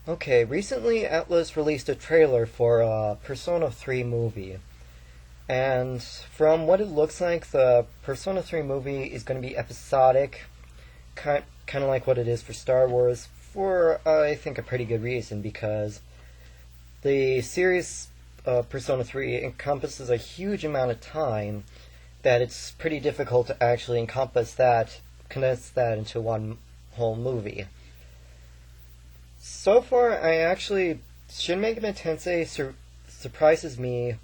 Okay, recently Atlus released a trailer for a Persona 3 movie. And from what it looks like, the Persona 3 movie is going to be episodic, kind of like what it is for Star Wars, for I think a pretty good reason, because the series Persona 3 encompasses a huge amount of time that it's pretty difficult to actually condense that into one whole movie. So far, Shin Megami Tensei surprises me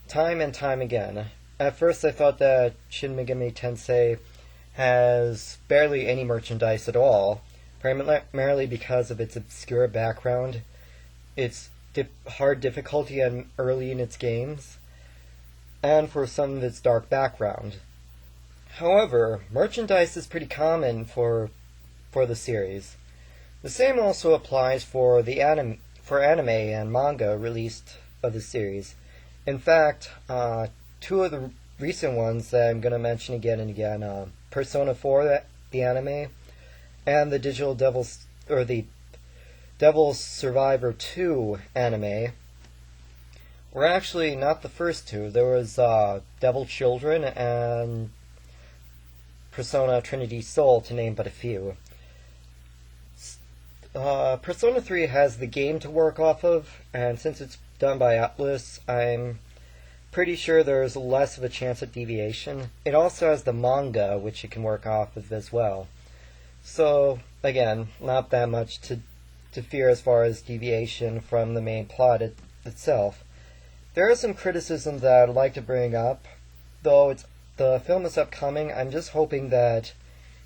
time and time again. At first, I thought that Shin Megami Tensei has barely any merchandise at all, primarily because of its obscure background, its hard difficulty early in its games, and for some of its dark background. However, merchandise is pretty common for the series. The same also applies for anime and manga released of the series. In fact, two of the recent ones that I'm going to mention again and again, Persona 4, the anime, and the the Devil Survivor 2 anime, were actually not the first two. There was Devil Children and Persona Trinity Soul, to name but a few. Persona 3 has the game to work off of, and since it's done by Atlus, I'm pretty sure there's less of a chance at deviation. It also has the manga, which it can work off of as well. So, again, not that much to fear as far as deviation from the main plot itself. There is some criticism that I'd like to bring up, though the film is upcoming. I'm just hoping that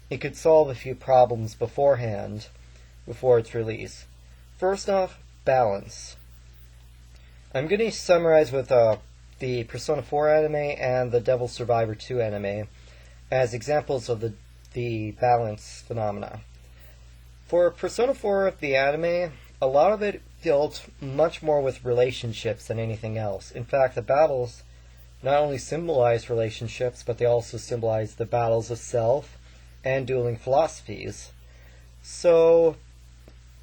it could solve a few problems beforehand, before its release. First off, balance. I'm going to summarize with the Persona 4 anime and the Devil Survivor 2 anime as examples of the balance phenomena. For Persona 4, the anime, a lot of it dealt much more with relationships than anything else. In fact, the battles not only symbolize relationships, but they also symbolize the battles of self and dueling philosophies. So,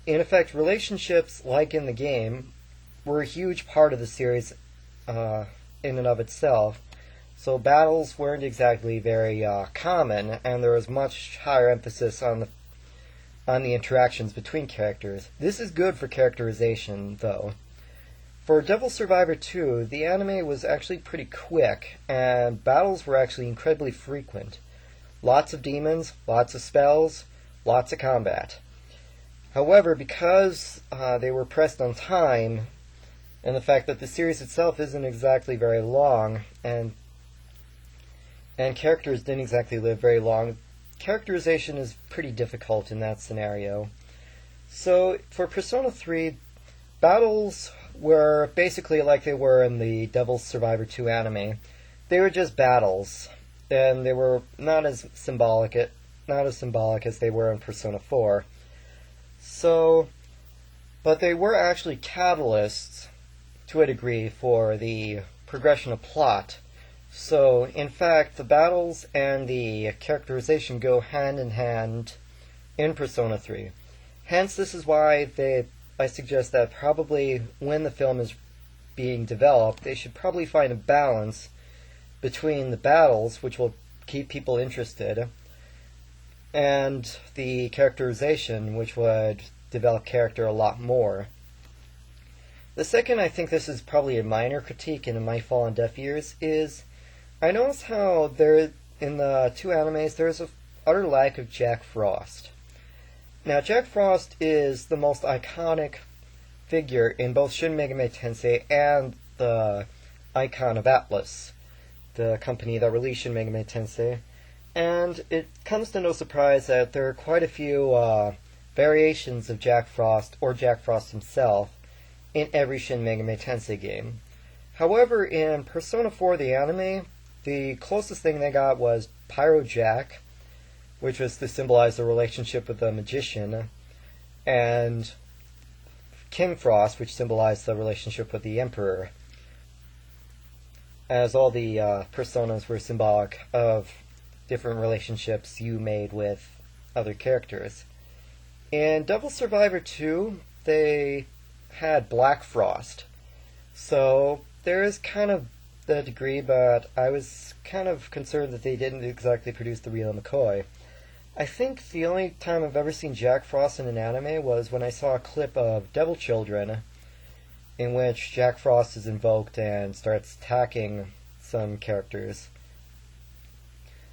in effect, relationships, like in the game, were a huge part of the series in and of itself. So battles weren't exactly very common, and there was much higher emphasis on the interactions between characters. This is good for characterization, though. For Devil Survivor 2, the anime was actually pretty quick, and battles were actually incredibly frequent. Lots of demons, lots of spells, lots of combat. However, because they were pressed on time, and the fact that the series itself isn't exactly very long, and characters didn't exactly live very long, characterization is pretty difficult in that scenario. So, for Persona 3, battles were basically like they were in the Devil Survivor 2 anime. They were just battles, and they were not as symbolic as they were in Persona 4. So, but they were actually catalysts, to a degree, for the progression of plot. So, in fact, the battles and the characterization go hand in hand in Persona 3. Hence, this is why I suggest that probably when the film is being developed, they should probably find a balance between the battles, which will keep people interested, and the characterization, which would develop character a lot more. The second, I think this is probably a minor critique and it might fall on deaf ears, is I notice how in the two animes there's an utter lack of Jack Frost. Now, Jack Frost is the most iconic figure in both Shin Megami Tensei and the icon of Atlus, the company that released Shin Megami Tensei. And it comes to no surprise that there are quite a few variations of Jack Frost, or Jack Frost himself, in every Shin Megami Tensei game. However, in Persona 4, the anime, the closest thing they got was Pyro Jack, which was to symbolize the relationship with the magician, and King Frost, which symbolized the relationship with the Emperor, as all the personas were symbolic of different relationships you made with other characters. In Devil Survivor 2, they had Black Frost. So there is kind of the degree, but I was kind of concerned that they didn't exactly produce the real McCoy. I think the only time I've ever seen Jack Frost in an anime was when I saw a clip of Devil Children, in which Jack Frost is invoked and starts attacking some characters.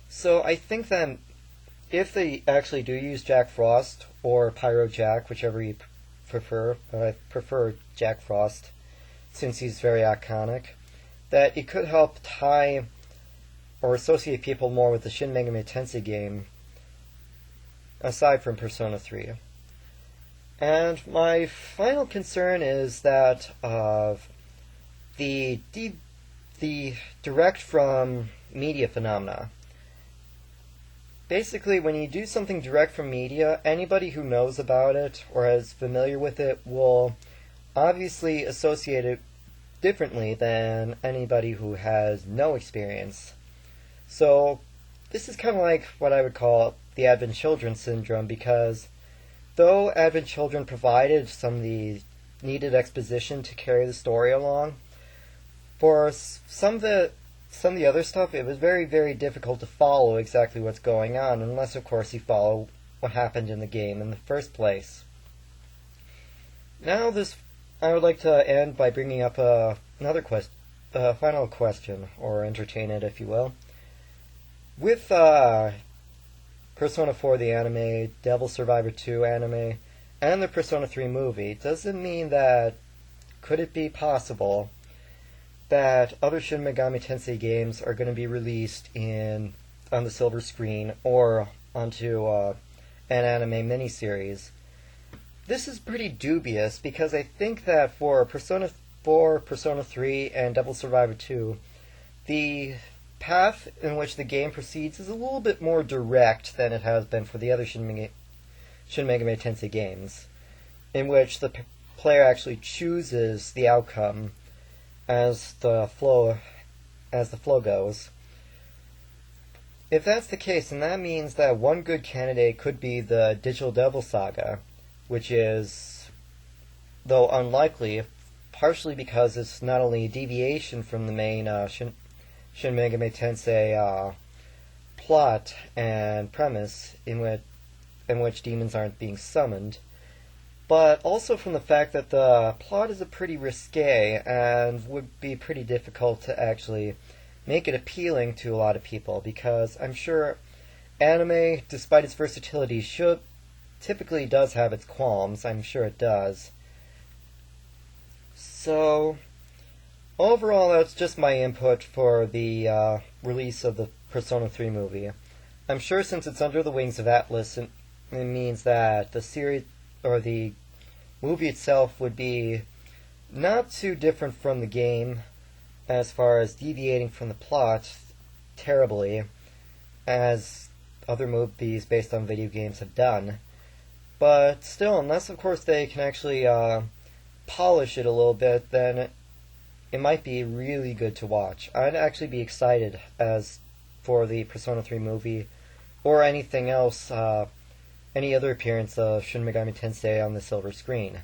So I think that if they actually do use Jack Frost or Pyro Jack, whichever you prefer, but I prefer Jack Frost since he's very iconic, that it could help tie or associate people more with the Shin Megami Tensei game aside from Persona 3. And my final concern is that of the direct from media phenomena. Basically, when you do something direct from media, anybody who knows about it or is familiar with it will obviously associate it differently than anybody who has no experience. So this is kind of like what I would call the Advent Children syndrome, because though Advent Children provided some of the needed exposition to carry the story along, for some of the other stuff, it was very, very difficult to follow exactly what's going on, unless, of course, you follow what happened in the game in the first place. Now, I would like to end by bringing up another final question, or entertain it, if you will. With Persona 4 the anime, Devil Survivor 2 anime, and the Persona 3 movie, does it mean that, could it be possible that other Shin Megami Tensei games are going to be released on the silver screen or onto an anime miniseries? This is pretty dubious, because I think that for Persona 4, Persona 3, and Devil Survivor 2, the path in which the game proceeds is a little bit more direct than it has been for the other Shin Megami Tensei games, in which the player actually chooses the outcome as the flow goes. If that's the case, then that means that one good candidate could be the Digital Devil Saga, which is, though unlikely, partially because it's not only a deviation from the main Shin Megami Tensei plot and premise in which demons aren't being summoned, but also from the fact that the plot is pretty risque and would be pretty difficult to actually make it appealing to a lot of people, because I'm sure anime, despite its versatility, typically does have its qualms. I'm sure it does. So, overall, that's just my input for the release of the Persona 3 movie. I'm sure since it's under the wings of Atlus, it means that the series, or the movie itself, would be not too different from the game as far as deviating from the plot terribly, as other movies based on video games have done. But still, unless of course they can actually polish it a little bit, then it might be really good to watch. I'd actually be excited as for the Persona 3 movie, or anything else, any other appearance of Shin Megami Tensei on the silver screen.